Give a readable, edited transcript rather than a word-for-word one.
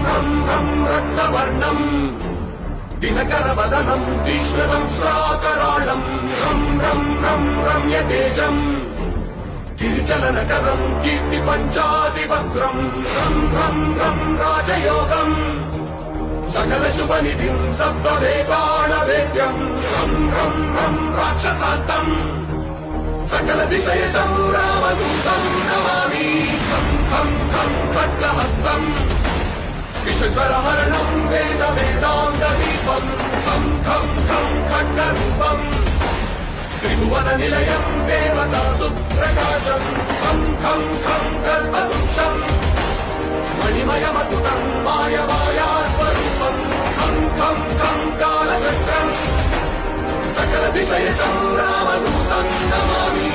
रं रं रक्तवर्णम् दिनकरवदनम् तीक्ष्णदंष्ट्राकराळम् रं रं रं रम्यतेजम् गिरिचलनकरम् कीर्तिपञ्चादिभद्रम् रं रं रं राजयोगम् सकलशुभनिधिम् सप्तवेदाणवेद्यम् रं रं रं राक्षसान्तम् सकलदिशयशम् रामदूतम् नमामि खं खं खं खड्गहस्तम् विषज्वरहरणम् वेदवेदान्तदीपम् खं खं खं खड्गरूपम् त्रिभुवननिलयम् देवतासुप्रकाशम् खं खं खं कल्पवृक्षम् मणिमयमतुतम् मायमायास्वरूपम् खं खं खं कालचक्रम् सकलदिशयशम् रामदूतम् नमामि